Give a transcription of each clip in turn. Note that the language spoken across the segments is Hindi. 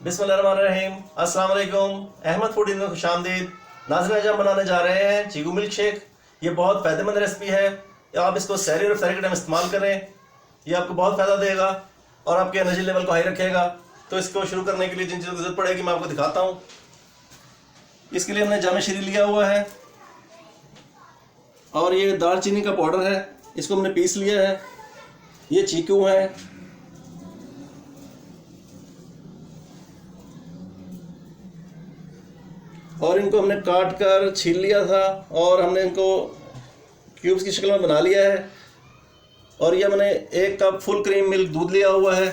बिस्मिल्लाहिर्रहमानिर्रहीम। अस्सलाम वालेकुम। अहमद फूड में खुशामदीद। नाज़रीन, आज हम बनाने जा रहे हैं चीकू मिल्क शेक। ये बहुत फ़ायदेमंद रेसिपी है। आप इसको सहरी और इफ्तारी के टाइम इस्तेमाल करें, ये आपको बहुत फ़ायदा देगा और आपके एनर्जी लेवल को हाई रखेगा। तो इसको शुरू करने के लिए जिन चीज़ों की ज़रूरत पड़ेगी मैं आपको दिखाता हूँ। इसके लिए हमने जामे शीरी लिया हुआ है और ये दालचीनी का पाउडर है, इसको हमने पीस लिया है। ये चीकू है, और इनको हमने काट कर छील लिया था और हमने इनको क्यूब्स की शक्ल में बना लिया है। और ये मैंने 1 कप फुल क्रीम मिल्क दूध लिया हुआ है।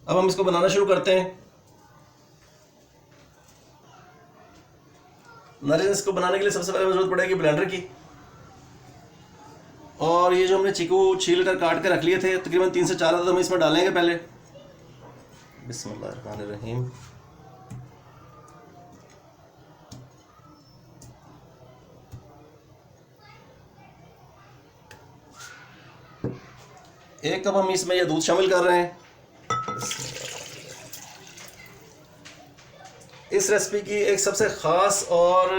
अब हम इसको बनाना शुरू करते हैं। नाज़रीन, इसको बनाने के लिए सबसे पहले ज़रूरत पड़ेगी ब्लेंडर की। और ये जो हमने चीकू छील कर काट के रख लिए थे, तकरीबन 3 से 4 हम इसमें डालेंगे पहले। बिस्मिल्लाहिर्रहमानिर्रहीम। एक कप हम इसमें यह दूध शामिल कर रहे हैं। इस रेसिपी की एक सबसे ख़ास और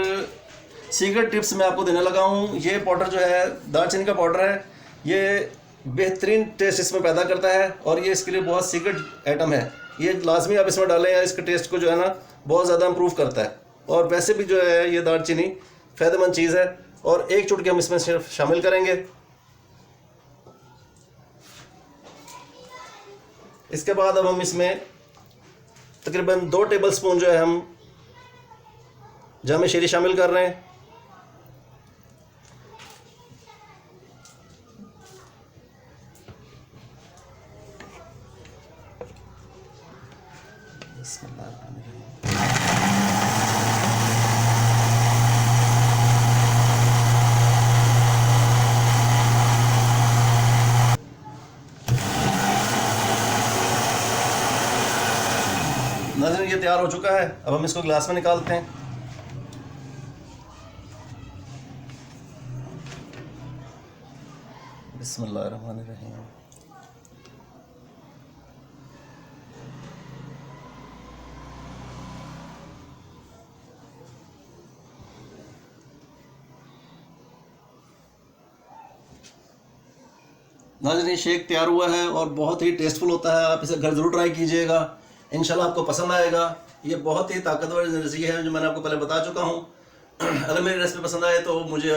सीक्रेट टिप्स मैं आपको देने लगा हूँ। ये पाउडर जो है, दालचीनी का पाउडर है, ये बेहतरीन टेस्ट इसमें पैदा करता है और ये इसके लिए बहुत सीक्रेट आइटम है। ये लाजमी आप इसमें डालें या इसके टेस्ट को जो है ना बहुत ज़्यादा इम्प्रूव करता है। और वैसे भी जो है ये दालचीनी फ़ायदेमंद चीज़ है। और 1 चुटकी हम इसमें सिर्फ शामिल करेंगे। इसके बाद अब हम इसमें तकरीबन 2 टेबल स्पून जो है हम जामे शीरी शामिल कर रहे हैं। नाज़रीन, ये तैयार हो चुका है। अब हम इसको गिलास में निकालते हैं। बिस्मिल्लाहिर्रहमानिर्रहीम। नाज़रीन, ये शेक तैयार हुआ है और बहुत ही टेस्टफुल होता है। आप इसे घर ज़रूर ट्राई कीजिएगा, इंशाल्लाह आपको पसंद आएगा। ये बहुत ही ताकतवर एनर्जी है जो मैंने आपको पहले बता चुका हूँ। अगर मेरी रेसिपी पसंद आए तो मुझे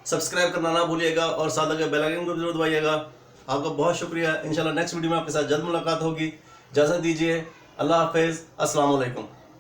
सब्सक्राइब करना ना भूलिएगा और साथ लगे बेल आइकन को जरूर दबाइएगा। आपका बहुत शुक्रिया। इंशाल्लाह नेक्स्ट वीडियो में आपके साथ जल्द मुलाकात होगी। इजाज़त दीजिए। अल्लाह हाफ़िज़। अस्सलाम वालेकुम।